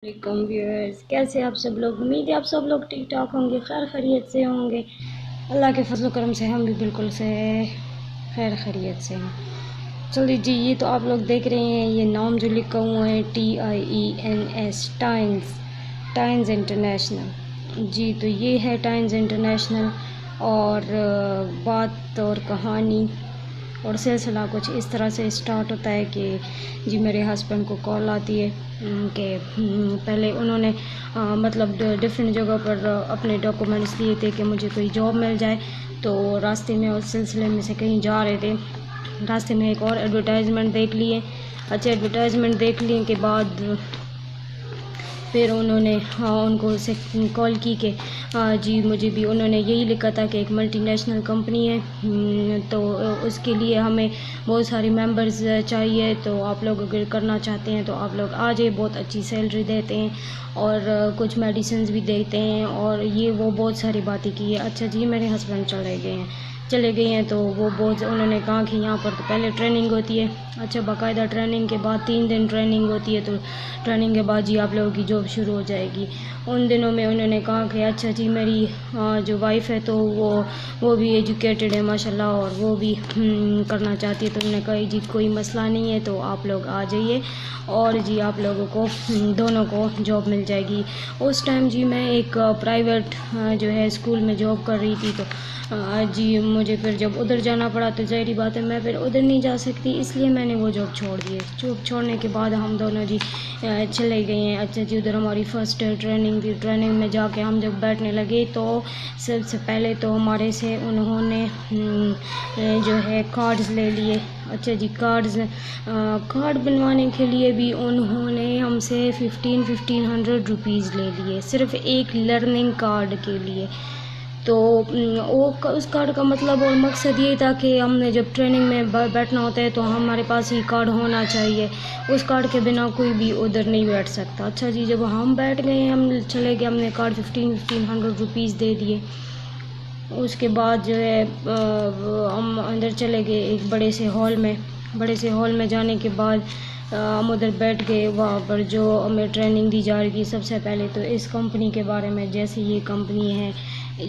علیکم ویورز، کیسے آپ سب لوگ؟ امید ہے آپ سب لوگ ٹھیک ٹھاک ہوں گے، خیر خیریت سے ہوں گے۔ اللہ کے فضل و کرم سے ہم بھی بالکل سے خیر خیریت سے ہیں۔ چلیے جی، یہ تو آپ لوگ دیکھ رہے ہیں، یہ نام جو لکھا ہوا ہے TIENS، ٹائنز انٹرنیشنل۔ جی تو یہ ہے ٹائنز انٹرنیشنل، اور بات اور کہانی اور سلسلہ کچھ اس طرح سے اسٹارٹ ہوتا ہے کہ جی میرے ہسبینڈ کو کال آتی ہے کہ پہلے انہوں نے مطلب ڈفرینٹ جگہ پر اپنے ڈاکومنٹس دیے تھے کہ مجھے کوئی جاب مل جائے، تو راستے میں اس سلسلے میں سے کہیں جا رہے تھے، راستے میں ایک اور ایڈورٹائزمنٹ دیکھ لیے۔ اچھا، ایڈورٹائزمنٹ دیکھ لیے کے بعد پھر انہوں نے ان کو سے کال کی کہ جی مجھے بھی، انہوں نے یہی لکھا تھا کہ ایک ملٹی نیشنل کمپنی ہے، تو اس کے لیے ہمیں بہت ساری ممبرز چاہیے، تو آپ لوگ اگر کرنا چاہتے ہیں تو آپ لوگ آ جائیں، بہت اچھی سیلری دیتے ہیں اور کچھ میڈیسنز بھی دیتے ہیں، اور یہ وہ بہت ساری باتیں کی ہے۔ اچھا جی، میرے ہسبینڈ چلے گئے ہیں تو وہ بہت، انہوں نے کہا کہ یہاں پر تو پہلے ٹریننگ ہوتی ہے۔ اچھا، باقاعدہ ٹریننگ کے بعد 3 دن ٹریننگ ہوتی ہے، تو ٹریننگ کے بعد جی آپ لوگوں کی جاب شروع ہو جائے گی۔ ان دنوں میں انہوں نے کہا کہ اچھا جی، میری جو وائف ہے تو وہ بھی ایجوکیٹڈ ہے ماشاء اللہ، اور وہ بھی کرنا چاہتی ہے، تو انہوں نے کہا جی کوئی مسئلہ نہیں ہے، تو آپ لوگ آ جائیے اور جی آپ لوگوں کو دونوں کو جاب مل جائے گی۔ اس ٹائم جی میں ایک پرائیویٹ جو ہے اسکول میں جاب کر رہی تھی، تو جی مجھے پھر جب ادھر جانا پڑا تو ظاہری بات ہے میں پھر ادھر نہیں جا سکتی، اس لیے میں نے وہ جاب چھوڑ دی ہے۔ جاب چھوڑنے کے بعد ہم دونوں جی چلے گئے ہیں۔ اچھا جی، ادھر ہماری فرسٹ ٹریننگ تھی، ٹریننگ میں جا کے ہم جب بیٹھنے لگے تو سب سے پہلے تو ہمارے سے انہوں نے جو ہے کارڈز لے لیے۔ اچھا جی، کارڈ بنوانے کے لیے بھی انہوں نے ہم سے 1500 روپیز لے لیے، صرف ایک لرننگ کارڈ کے لیے۔ تو اس کارڈ کا مطلب اور مقصد یہ تھا کہ ہم نے جب ٹریننگ میں بیٹھنا ہوتا ہے تو ہمارے پاس یہ کارڈ ہونا چاہیے، اس کارڈ کے بنا کوئی بھی ادھر نہیں بیٹھ سکتا۔ اچھا جی، جب ہم بیٹھ گئے، ہم چلے گئے، ہم نے کارڈ 1500 روپیز دے دیے۔ اس کے بعد جو ہے ہم اندر چلے گئے ایک بڑے سے ہال میں جانے کے بعد ہم ادھر بیٹھ گئے، وہاں پر جو ہمیں ٹریننگ دی جا رہی تھی۔ سب سے پہلے تو اس کمپنی کے بارے میں، جیسے یہ کمپنی ہے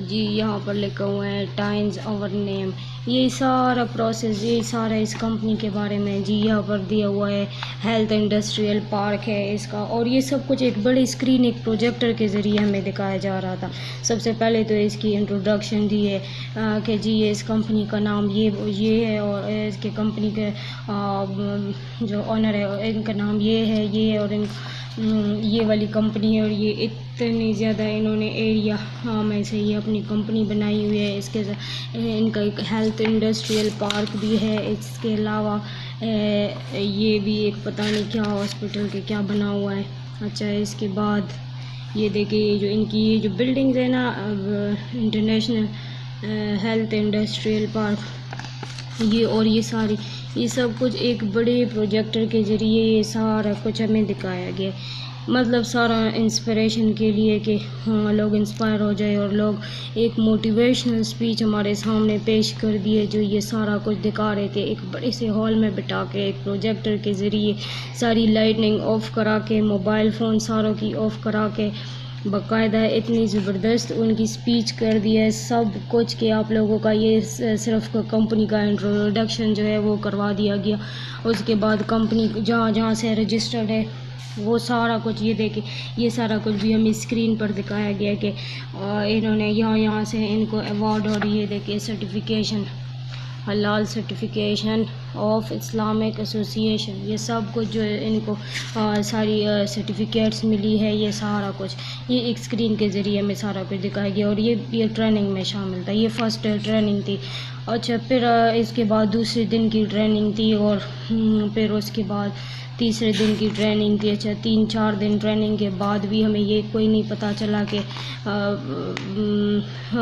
جی، یہاں پر لکھا ہوا ہے ٹائنز اور نیم، یہ سارا پروسیس، یہ سارا اس کمپنی کے بارے میں جی یہاں پر دیا ہوا ہے۔ ہیلتھ انڈسٹریل پارک ہے اس کا، اور یہ سب کچھ ایک بڑی اسکرین، ایک پروجیکٹر کے ذریعے ہمیں دکھایا جا رہا تھا۔ سب سے پہلے تو اس کی انٹروڈکشن دی ہے کہ جی یہ اس کمپنی کا نام یہ ہے، اور اس کے کمپنی کے جو آنر ہے ان کا نام یہ ہے، اور یہ والی کمپنی ہے، اور یہ اتنی زیادہ انہوں نے ایریا میں سے یہ اپنی کمپنی بنائی ہوئی ہے۔ اس کے ان کا ایک ہیلتھ انڈسٹریل پارک بھی ہے، اس کے علاوہ یہ بھی ایک پتہ نہیں کیا ہاسپٹل کے کیا بنا ہوا ہے۔ اچھا، اس کے بعد یہ دیکھیں، یہ جو ان کی یہ جو بلڈنگز ہے نا، انٹرنیشنل ہیلتھ انڈسٹریل پارک، یہ سب کچھ ایک بڑے پروجیکٹر کے ذریعے یہ سارا کچھ ہمیں دکھایا گیا، مطلب سارا انسپریشن کے لیے کہ ہاں لوگ انسپائر ہو جائے، اور لوگ ایک موٹیویشنل اسپیچ ہمارے سامنے پیش کر دیے، جو یہ سارا کچھ دکھا رہے تھے ایک بڑے سے ہال میں بٹھا کے، ایک پروجیکٹر کے ذریعے ساری لائٹنگ آف کرا کے، موبائل فون ساروں کی آف کرا کے، باقاعدہ اتنی زبردست ان کی اسپیچ کر دی ہے سب کچھ کہ آپ لوگوں کا یہ صرف کمپنی کا انٹروڈکشن جو ہے وہ کروا دیا گیا۔ اس کے بعد کمپنی جہاں جہاں سے رجسٹرڈ ہے وہ سارا کچھ، یہ دیکھیں، یہ سارا کچھ بھی ہمیں اسکرین پر دکھایا گیا کہ انہوں نے یہاں سے ان کو ایوارڈ، اور یہ دیکھیں سرٹیفیکیشن، حلال سرٹیفیکیشن آف اسلامک ایسوسیشن، یہ سب کچھ جو ان کو ساری سرٹیفکیٹس ملی ہے، یہ سارا کچھ یہ ایک اسکرین کے ذریعے میں سارا کچھ دکھایا گیا، اور یہ ٹریننگ میں شامل تھا، یہ فرسٹ ٹریننگ تھی۔ اچھا، پھر اس کے بعد دوسرے دن کی ٹریننگ تھی، اور پھر اس کے بعد تیسرے دن کی ٹریننگ تھی۔ اچھا، 3-4 دن ٹریننگ کے بعد بھی ہمیں یہ کوئی نہیں پتہ چلا کہ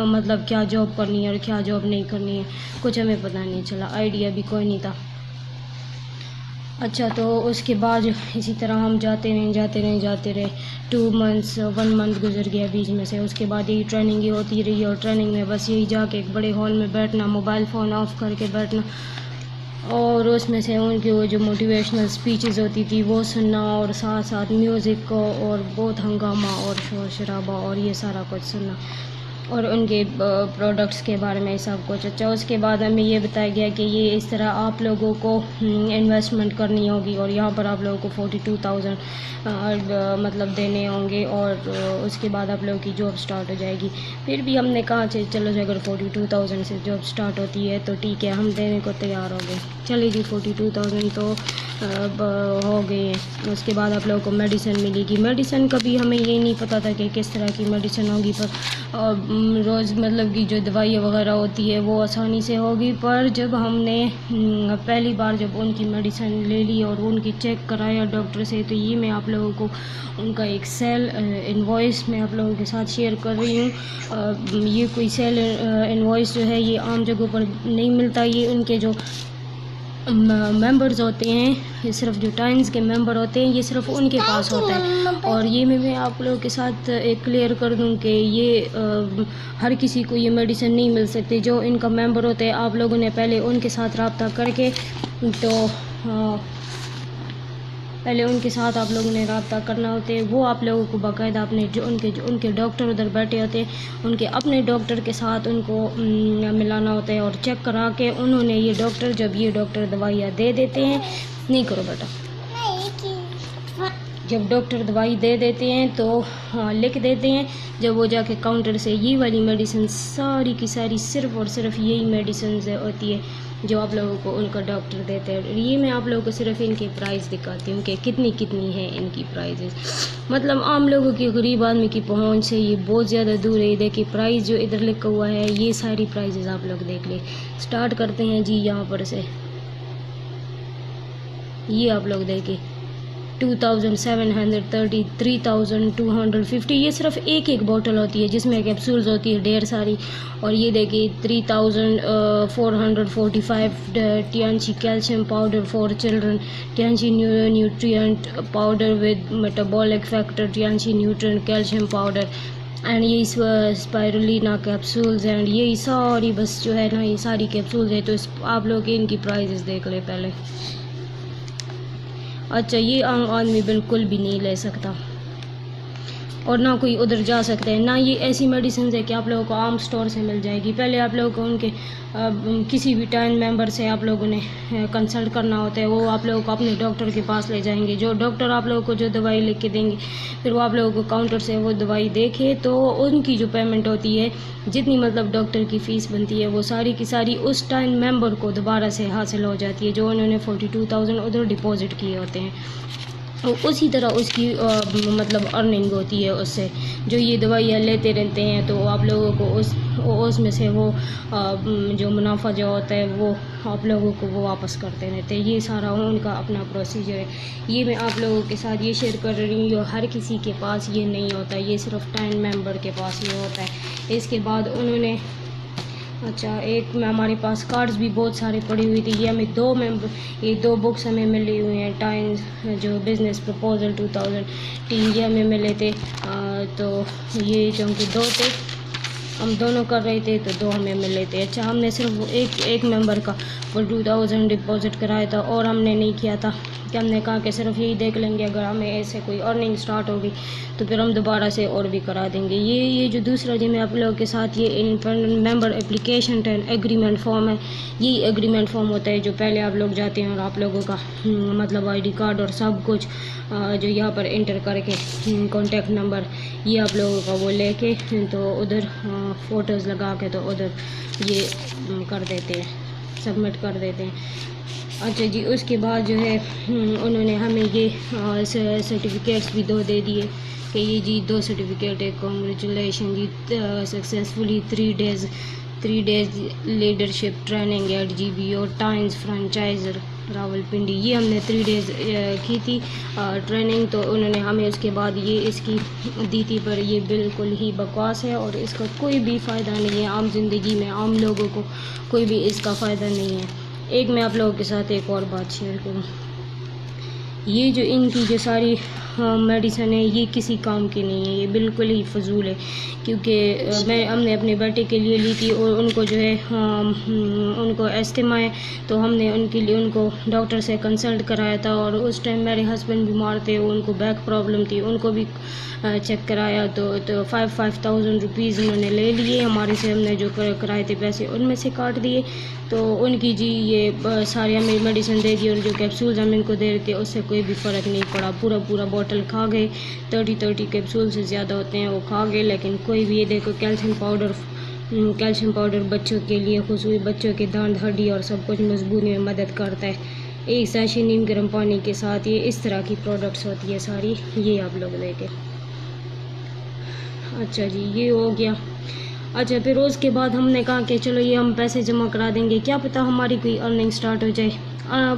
مطلب کیا جاب کرنی ہے اور کیا جاب نہیں کرنی ہے، کچھ ہمیں پتہ نہیں چلا، آئیڈیا بھی کوئی نہیں تھا۔ اچھا، تو اس کے بعد اسی طرح ہم جاتے رہے 2 months 1 month گزر گیا بیچ میں سے۔ اس کے بعد یہی ٹریننگ ہی ہوتی رہی، اور ٹریننگ میں بس یہی جا کے ایک بڑے ہال میں بیٹھنا، موبائل فون آف کر کے بیٹھنا، اور اس میں سے ان کی وہ جو موٹیویشنل اسپیچز ہوتی تھی وہ سننا، اور ساتھ ساتھ میوزک کو اور بہت ہنگامہ اور شور شرابہ اور یہ سارا کچھ سننا، اور ان کے پروڈکٹس کے بارے میں سب کچھ. اچھا، اس کے بعد ہمیں یہ بتایا گیا کہ یہ اس طرح آپ لوگوں کو انویسٹمنٹ کرنی ہوگی، اور یہاں پر آپ لوگوں کو 42,000 مطلب دینے ہوں گے، اور اس کے بعد آپ لوگوں کی جاب سٹارٹ ہو جائے گی. پھر بھی ہم نے کہا چلو اگر 42,000 سے جاب سٹارٹ ہوتی ہے تو ٹھیک ہے، ہم دینے کو تیار ہو گئے. چلے جی 42,000 تو ہو گئے ہیں. اس کے بعد آپ لوگوں کو میڈیسن ملے گی. میڈیسن کا بھی ہمیں یہ نہیں پتہ تھا کہ کس طرح کی میڈیسن ہوگی، پر روز مطلب کی جو دوائیاں وغیرہ ہوتی ہے وہ آسانی سے ہوگی. پر جب ہم نے پہلی بار جب ان کی میڈیسن لے لی اور ان کی چیک کرایا ڈاکٹر سے، تو یہ میں آپ لوگوں کو ان کا ایک سیل انوائس میں آپ لوگوں کے ساتھ شیئر کر رہی ہوں. یہ کوئی سیل انوائس جو ہے یہ عام جگہوں پر نہیں ملتا. یہ ان کے جو ممبرز ہوتے ہیں، یہ صرف جو ٹائمز کے ممبر ہوتے ہیں، یہ صرف ان کے پاس ہوتا ہے. اور یہ میں آپ لوگوں کے ساتھ ایک کلیئر کر دوں کہ یہ ہر کسی کو یہ میڈیسن نہیں مل سکتی. جو ان کا ممبر ہوتے ہیں، آپ لوگوں نے پہلے ان کے ساتھ رابطہ کر کے پہلے ان کے ساتھ آپ لوگوں نے رابطہ کرنا ہوتے ہیں. وہ آپ لوگوں کو باقاعدہ اپنے جو ان کے ڈاکٹر ادھر بیٹھے ہوتے ہیں، ان کے اپنے ڈاکٹر کے ساتھ ان کو ملانا ہوتا ہے، اور چیک کرا کے انہوں نے جب یہ ڈاکٹر دوائیاں دے دیتے ہیں، نہیں کرو بیٹا، جب ڈاکٹر دوائی دے دیتے ہیں تو لکھ دیتے ہیں. جب وہ جا کے کاؤنٹر سے یہ والی میڈیسن ساری کی ساری صرف اور صرف یہی میڈیسنز ہوتی ہے جو آپ لوگوں کو ان کا ڈاکٹر دیتے ہیں. یہ میں آپ لوگوں کو صرف ان کے پرائز دکھاتی ہوں کہ کتنی ہیں ان کی پرائزز. مطلب عام لوگوں کی، غریب آدمی کی پہنچ سے یہ بہت زیادہ دور ہے. دیکھیں پرائز جو ادھر لکھا ہوا ہے، یہ ساری پرائزز آپ لوگ دیکھ لیں. سٹارٹ کرتے ہیں جی یہاں پر سے. یہ آپ لوگ دیکھیں 2,730، 3,250. یہ صرف ایک بوٹل ہوتی ہے جس میں کیپسولز ہوتی ہے ڈھیر ساری. اور یہ دیکھیے 3,445 Tianshi calcium powder for children, Tianshi nutrient powder with metabolic factor, Tianshi nutrient calcium powder, and یہ اسپائرولینا کیپسولز. اینڈ یہی ساری بس جو ہے نا، یہ ساری کیپسولز ہے. تو آپ لوگ ان کی پرائزز دیکھ لیں پہلے. اچھا، یہ عام آدمی بالکل بھی نہیں لے سکتا، اور نہ کوئی ادھر جا سکتا ہے. نہ یہ ایسی میڈیسنز ہے کہ آپ لوگوں کو عام سٹور سے مل جائے گی. پہلے آپ لوگوں کو ان کے کسی بھی ٹائم ممبر سے آپ لوگوں نے کنسلٹ کرنا ہوتا ہے. وہ آپ لوگوں کو اپنے ڈاکٹر کے پاس لے جائیں گے. جو ڈاکٹر آپ لوگوں کو جو دوائی لکھ کے دیں گے، پھر وہ آپ لوگوں کو کاؤنٹر سے وہ دوائی دیکھے تو ان کی جو پیمنٹ ہوتی ہے، جتنی مطلب ڈاکٹر کی فیس بنتی ہے، وہ ساری کی ساری اس ٹائم ممبر کو دوبارہ سے حاصل ہو جاتی ہے، جو انہوں نے 42,000 ادھر ڈپازٹ کیے ہوتے ہیں. اسی طرح اس کی مطلب ارننگ ہوتی ہے اس سے. جو یہ دوائیاں لیتے رہتے ہیں تو آپ لوگوں کو اس میں سے وہ جو منافع جو ہوتا ہے وہ آپ لوگوں کو وہ واپس کرتے رہتے ہیں. یہ سارا ان کا اپنا پروسیجر ہے. یہ میں آپ لوگوں کے ساتھ یہ شیئر کر رہی ہوں. ہر کسی کے پاس یہ نہیں ہوتا، یہ صرف 10 ممبر کے پاس یہ ہوتا ہے. اس کے بعد انہوں نے اچھا ایک میں ہمارے پاس کارڈز بھی بہت سارے پڑی ہوئی تھی. یہ ہمیں یہ دو بکس ہمیں ملی ہوئی ہیں. ٹائمز جو بزنس پرپوزل 2010 یہ ہمیں ملے تھے. تو یہ چونکہ دو تھے، ہم دونوں کر رہے تھے تو دو ہمیں ملے تھے. اچھا، ہم نے صرف ایک ممبر کا 42,000 ڈپازٹ کرایا تھا، اور ہم نے نہیں کیا تھا کہ ہم نے کہا کہ صرف یہی دیکھ لیں گے، اگر ہمیں ایسے کوئی ارننگ سٹارٹ ہوگی تو پھر ہم دوبارہ سے اور بھی کرا دیں گے. یہ جو دوسرا جو میں آپ لوگوں کے ساتھ یہ انڈیپینڈنٹ ممبر اپلیکیشن ایگریمنٹ فارم ہے، یہ ایگریمنٹ فارم ہوتا ہے جو پہلے آپ لوگ جاتے ہیں اور آپ لوگوں کا مطلب آئی ڈی کارڈ اور سب کچھ جو یہاں پر انٹر کر کے کانٹیکٹ نمبر یہ آپ لوگوں کا وہ لے کے تو ادھر فوٹوز لگا کے تو ادھر یہ کر دیتے ہیں، سبمٹ کر دیتے ہیں. اچھا جی، اس کے بعد جو ہے انہوں نے ہمیں یہ سرٹیفکیٹس بھی دو دے دیے کہ یہ جی 2 سرٹیفکیٹ ہے. کنگریچولیشن جی، successfully 3 days leadership training at GBO times franchiser Rawalpindi. یہ ہم نے 3 ڈیز کی تھی ٹریننگ. تو انہوں نے ہمیں اس کے بعد یہ اس کی دی تھی، پر یہ بالکل ہی بکواس ہے اور اس کا کوئی بھی فائدہ نہیں ہے. عام زندگی میں عام لوگوں کو کوئی بھی اس کا فائدہ نہیں ہے. ایک میں آپ لوگوں کے ساتھ ایک اور بات شیئر کروں. یہ جو ان کی جو ساری میڈیسن ہے یہ کسی کام کی نہیں ہے، یہ بالکل ہی فضول ہے، کیونکہ ہم نے اپنے بیٹے کے لیے لی تھی اور ان کو جو ہے ان کو استھما ہے، تو ہم نے ان کے لیے ان کو ڈاکٹر سے کنسلٹ کرایا تھا، اور اس ٹائم میرے ہسبینڈ بیمار تھے، ان کو بیک پرابلم تھی، ان کو بھی چیک کرایا، تو 5,000 روپیز انہوں نے لے لیے ہمارے سے، ہم نے جو کرائے تھے پیسے ان میں سے کاٹ دیے، تو ان کی جی یہ ساری ہمیں میڈیسن دے دی، اور جو کیپسولز ہم ان کو دے رہے تھے اس سے کوئی بھی فرق نہیں پڑا، پورا بوٹل کھا گئے، 30 کیپسول سے زیادہ ہوتے ہیں وہ کھا گئے، لیکن کوئی بھی، یہ دیکھو کیلشیم پاؤڈر بچوں کے لیے، خصوصی بچوں کے دانت ہڈی اور سب کچھ مضبوطی میں مدد کرتا ہے، ایک سیشے نیم گرم پانی کے ساتھ، یہ اس طرح کی پروڈکٹس ہوتی ہے ساری، یہ آپ لوگ دیکھیں۔ اچھا جی یہ ہو گیا۔ اچھا پھر اس کے بعد ہم نے کہا کہ چلو یہ ہم پیسے جمع کرا دیں گے، کیا پتہ ہماری کوئی ارننگ سٹارٹ ہو جائے،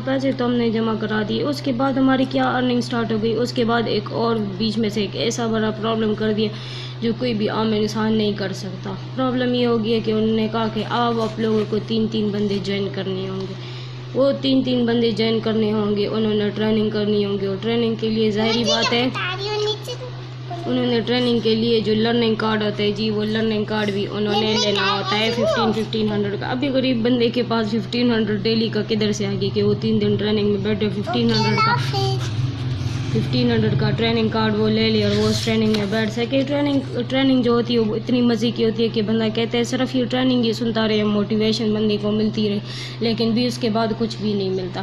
پیسے تو ہم نے جمع کرا دیے، اس کے بعد ہماری کیا ارننگ سٹارٹ ہو گئی، اس کے بعد ایک اور بیچ میں سے ایک ایسا بڑا پرابلم کر دیا جو کوئی بھی عام انسان نہیں کر سکتا۔ پرابلم یہ ہو گیا کہ انہوں نے کہا کہ آپ لوگوں کو 3 بندے جوائن کرنے ہوں گے، وہ 3 بندے جوائن کرنے ہوں گے، انہوں نے ٹریننگ کرنی ہوں گی، اور ٹریننگ کے لیے ظاہری بات ہے انہوں نے ٹریننگ کے لیے جو لرننگ کارڈ ہوتا ہے جی، وہ لرننگ کارڈ بھی انہوں نے لینا ہوتا ہے 1500 کا۔ ابھی غریب بندے کے پاس 1500 ڈیلی کا کدھر سے آگے کہ وہ 3 دن ٹریننگ میں بیٹھے، 1500 کا ٹریننگ کارڈ وہ لے لے اور وہ اس ٹریننگ میں بیٹھ سکے۔ ٹریننگ جو ہوتی ہے وہ اتنی مزے کی ہوتی ہے کہ بندہ کہتا ہے صرف یہ ٹریننگ ہی سنتا رہے، موٹیویشن بندے کو ملتی رہے، لیکن بھی اس کے بعد کچھ بھی نہیں ملتا۔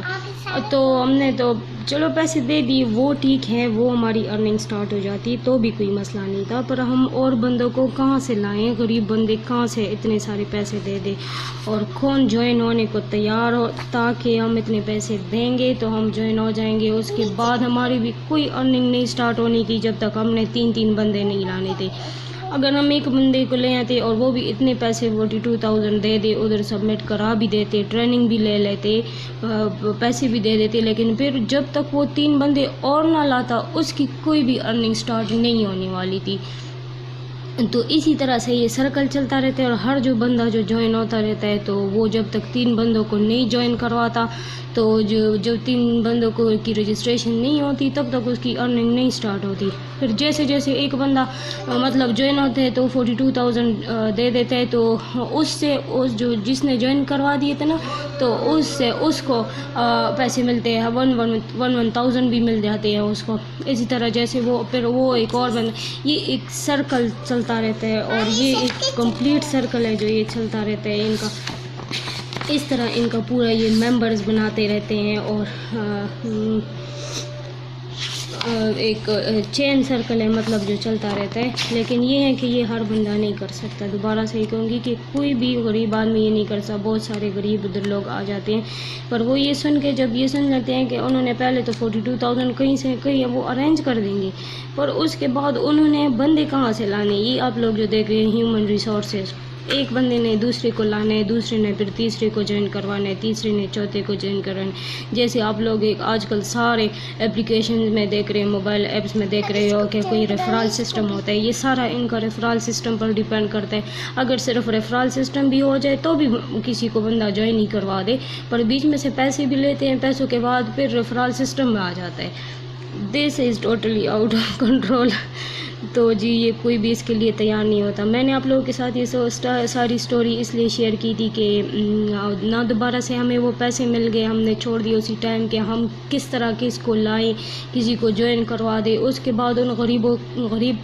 تو ہم نے تو چلو پیسے دے دیے، وہ ٹھیک ہے، وہ ہماری ارننگ سٹارٹ ہو جاتی تو بھی کوئی مسئلہ نہیں تھا، پر ہم اور بندوں کو کہاں سے لائیں، غریب بندے کہاں سے اتنے سارے پیسے دے دیں، اور کون جوائن ہونے کو تیار ہو تاکہ ہم اتنے پیسے دیں گے تو ہم جوائن ہو جائیں گے۔ اس کے بعد ہماری بھی کوئی ارننگ نہیں سٹارٹ ہونی تھی جب تک ہم نے 3 بندے نہیں لانے تھے۔ اگر ہم ایک بندے کو لے آتے اور وہ بھی اتنے پیسے 42,000 دے دے، ادھر سبمٹ کرا بھی دیتے، ٹریننگ بھی لے لیتے، پیسے بھی دے دیتے، لیکن پھر جب تک وہ 3 بندے اور نہ لاتا اس کی کوئی بھی ارننگ سٹارٹ نہیں ہونے والی تھی۔ تو اسی طرح سے یہ سرکل چلتا رہتا ہے، اور ہر جو بندہ جو جوائن ہوتا رہتا ہے تو وہ جب تک 3 بندوں کو نہیں جوائن کرواتا، تو جو 3 بندوں کو کی رجسٹریشن نہیں ہوتی تب تک اس کی ارننگ نہیں سٹارٹ ہوتی۔ پھر جیسے ایک بندہ مطلب جوائن ہوتے ہیں تو 42,000 دے دیتا ہے، تو جس نے جوائن کروا دیے تھے نا، تو اس کو پیسے ملتے ہیں، 1,000 بھی مل جاتے ہیں اس کو۔ اسی طرح جیسے پھر وہ ایک اور بندہ، یہ ایک سرکل چلتا رہتا ہے، اور یہ ایک کمپلیٹ سرکل ہے جو یہ چلتا رہتا ہے ان کا، اس طرح ان کا پورا یہ ممبرز بناتے رہتے ہیں، اور ایک چین سرکل ہے مطلب جو چلتا رہتا ہے۔ لیکن یہ ہے کہ یہ ہر بندہ نہیں کر سکتا، دوبارہ سے ہی کہوں گی کہ کوئی بھی غریب آدمی یہ نہیں کر سکتا، بہت سارے غریب ادھر لوگ آ جاتے ہیں، پر وہ یہ سن کے جب یہ سن لیتے ہیں کہ انہوں نے پہلے تو 42,000 کہیں وہ ارینج کر دیں گے، پر اس کے بعد انہوں نے بندے کہاں سے لانے، یہ آپ لوگ جو دیکھ رہے ہیں ہیومن ریسورسز، ایک بندے نے دوسرے کو لانا ہے، دوسرے نے پھر تیسرے کو جوائن کروانا ہے، تیسرے نے چوتھے کو جوائن کروانا ہے۔ جیسے آپ لوگ آج کل سارے اپلیکیشن میں دیکھ رہے ہیں، موبائل ایپس میں دیکھ رہے ہو کہ کوئی ریفرال سسٹم ہوتا ہے، یہ سارا ان کا ریفرال سسٹم پر ڈیپینڈ کرتا ہے۔ اگر صرف ریفرال سسٹم بھی ہو جائے تو بھی کسی کو بندہ جوائن ہی کروا دے، پر بیچ میں سے پیسے بھی لیتے ہیں، پیسوں کے بعد پھر ریفرال سسٹم میں آ جاتا ہے۔ This is totally out of control. تو جی یہ کوئی بھی اس کے لیے تیار نہیں ہوتا۔ میں نے آپ لوگوں کے ساتھ یہ ساری سٹوری اس لیے شیئر کی تھی کہ نہ دوبارہ سے ہمیں وہ پیسے مل گئے، ہم نے چھوڑ دیے اسی ٹائم کہ ہم کس طرح کس کو لائیں، کسی کو جوائن کروا دے، اس کے بعد ان غریب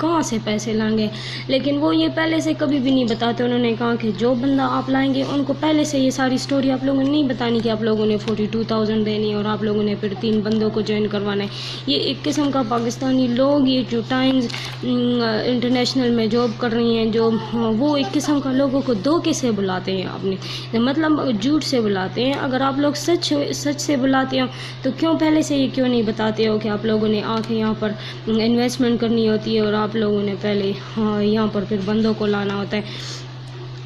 کہاں سے پیسے لائیں گے، لیکن وہ یہ پہلے سے کبھی بھی نہیں بتاتے۔ انہوں نے کہا کہ جو بندہ آپ لائیں گے ان کو پہلے سے یہ ساری سٹوری آپ لوگوں نے نہیں بتانی کہ آپ لوگوں نے 42,000 دینی ہے اور آپ لوگوں نے پھر 3 بندوں کو جوائن کروانا ہے۔ یہ ایک قسم کا پاکستانی لوگ، یہ جو ٹائمز انٹرنیشنل میں جاب کر رہی ہیں، جو وہ ایک قسم کا لوگوں کو دھوکے سے بلاتے ہیں، اپنے مطلب جھوٹ سے بلاتے ہیں۔ اگر آپ لوگ سچ سے بلاتے ہو تو پہلے سے یہ کیوں نہیں بتاتے ہو کہ آپ لوگوں نے آ کے یہاں پر انویسٹمنٹ کرنی ہوتی ہے اور آپ لوگوں نے پہلے یہاں پر پھر بندوں کو لانا ہوتا ہے۔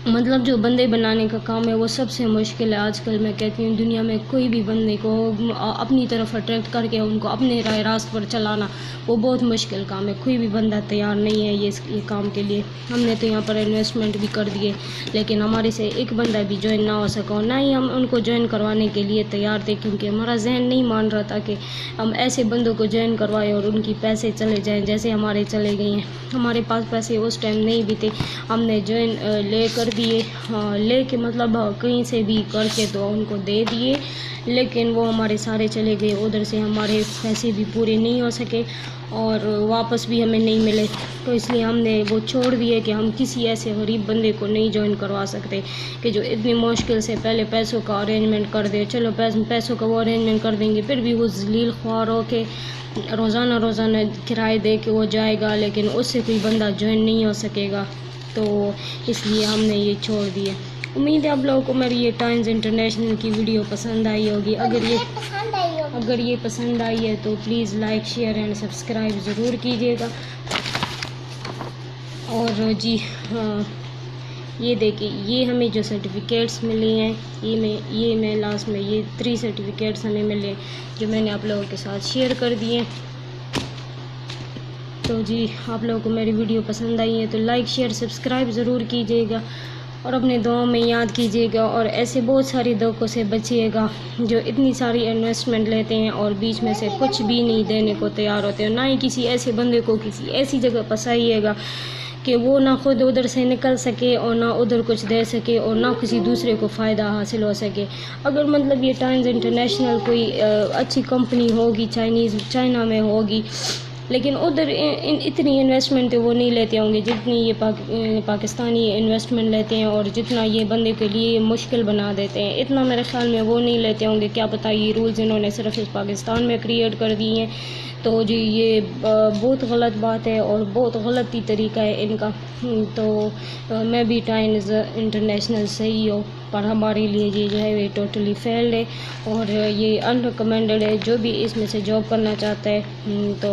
مطلب جو بندے بنانے کا کام ہے وہ سب سے مشکل ہے آج کل. میں کہتی ہوں دنیا میں کوئی بھی بندے کو اپنی طرف اٹریکٹ کر کے ان کو اپنے رائے راست پر چلانا وہ بہت مشکل کام ہے. کوئی بھی بندہ تیار نہیں ہے یہ کام کے لیے. ہم نے تو یہاں پر انویسٹمنٹ بھی کر دیے لیکن ہمارے سے ایک بندہ بھی جوائن نہ ہو سکا, نہ ہی ہم ان کو جوائن کروانے کے لیے تیار تھے کیونکہ ہمارا ذہن نہیں مان رہا تھا کہ ہم ایسے بندوں کو جوائن کروائیں اور ان کی پیسے چلے جائیں جیسے ہمارے چلے گئے ہیں. ہمارے پاس پیسے اس ٹائم نہیں بھی تھے, ہم نے جوائن لے کر دیے, لے کے مطلب کہیں سے بھی کر کے تو ان کو دے دیے لیکن وہ ہمارے سارے چلے گئے. ادھر سے ہمارے پیسے بھی پورے نہیں ہو سکے اور واپس بھی ہمیں نہیں ملے, تو اس لیے ہم نے وہ چھوڑ دیے کہ ہم کسی ایسے غریب بندے کو نہیں جوائن کروا سکتے کہ جو اتنی مشکل سے پہلے پیسوں کا ارینجمنٹ کر دے. چلو پیسوں کا وہ ارینجمنٹ کر دیں گے پھر بھی وہ ذلیل خوار ہو کے روزانہ کرائے دے کے وہ جائے گا لیکن اس سے کوئی بندہ جوائن نہیں ہو سکے گا, تو اس لیے ہم نے یہ چھوڑ دیا. امید ہے آپ لوگوں کو میری یہ ٹائمز انٹرنیشنل کی ویڈیو پسند آئی ہوگی. اگر یہ پسند آئی ہے تو please like share and subscribe ضرور کیجیے گا. اور جی یہ دیکھیں یہ ہمیں جو سرٹیفکیٹس ملے ہیں یہ میں لاسٹ میں یہ 3 سرٹیفکیٹس ہمیں ملے جو میں نے آپ لوگوں کے ساتھ شیئر کر دیے. تو جی آپ لوگوں کو میری ویڈیو پسند آئی ہے تو لائک شیئر سبسکرائب ضرور کیجیے گا اور اپنے دعاؤں میں یاد کیجیے گا. اور ایسے بہت ساری دھوکوں سے بچیے گا جو اتنی ساری انویسٹمنٹ لیتے ہیں اور بیچ میں سے کچھ بھی نہیں دینے کو تیار ہوتے ہیں. نہ ہی کسی ایسے بندے کو کسی ایسی جگہ پھنسائیے گا کہ وہ نہ خود ادھر سے نکل سکے اور نہ ادھر کچھ دے سکے اور نہ کسی دوسرے کو فائدہ حاصل ہو سکے. اگر مطلب یہ ٹائمز انٹرنیشنل کوئی اچھی کمپنی ہوگی چائنا میں ہوگی لیکن ادھر اتنی انویسٹمنٹ وہ نہیں لیتے ہوں گے جتنی یہ پاکستانی انویسٹمنٹ لیتے ہیں اور جتنا یہ بندے کے لیے مشکل بنا دیتے ہیں اتنا میرے خیال میں وہ نہیں لیتے ہوں گے. کیا پتہ یہ رولز انہوں نے صرف اس پاکستان میں کریٹ کر دی ہیں. تو جی یہ بہت غلط بات ہے اور بہت غلطی طریقہ ہے ان کا. تو میں بھی ٹائمز انٹرنیشنل صحیح ہو پر ہمارے لیے یہ جو ہے یہ ٹوٹلی فیلڈ ہے اور یہ انریکمینڈڈ ہے. جو بھی اس میں سے جاب کرنا چاہتا ہے تو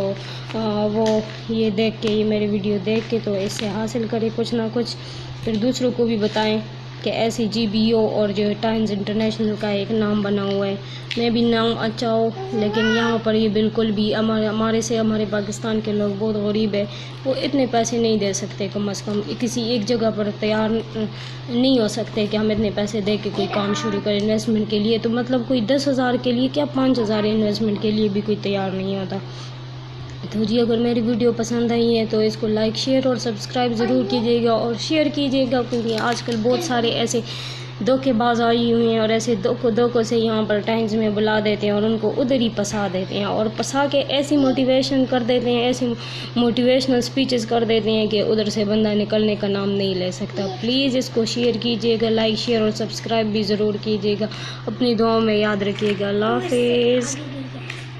وہ یہ دیکھ کے یہ میری ویڈیو دیکھ کے تو اس سے حاصل کرے کچھ نہ کچھ, پھر دوسروں کو بھی بتائیں کہ ایسی GBO اور جو ٹائمز انٹرنیشنل کا ایک نام بنا ہوا ہے. میں بھی نام اچھا ہو لیکن یہاں پر یہ بالکل بھی ہمارے پاکستان کے لوگ بہت غریب ہے, وہ اتنے پیسے نہیں دے سکتے, کم از کم کسی ایک جگہ پر تیار نہیں ہو سکتے کہ ہم اتنے پیسے دے کے کوئی کام شروع کریں انویسٹمنٹ کے لیے. تو مطلب کوئی 10,000 کے لیے کیا 5,000 انویسٹمنٹ کے لیے بھی کوئی تیار نہیں ہوتا. تو جی اگر میری ویڈیو پسند آئی ہے تو اس کو لائک شیئر اور سبسکرائب ضرور کیجیے گا اور شیئر کیجیے گا کیونکہ آج کل بہت سارے ایسے دھوکے باز آئی ہوئی ہیں اور ایسے دھوکوں سے یہاں پر ٹائمز میں بلا دیتے ہیں اور ان کو ادھر ہی پھنسا دیتے ہیں اور پھنسا کے ایسی موٹیویشن کر دیتے ہیں, ایسی موٹیویشنل سپیچز کر دیتے ہیں کہ ادھر سے بندہ نکلنے کا نام نہیں لے سکتا. پلیز اس کو شیئر کیجیے گا, لائک شیئر اور سبسکرائب بھی ضرور کیجیے گا. اپنی دعاؤں میں یاد رکھیے گا. اللہ حافظ.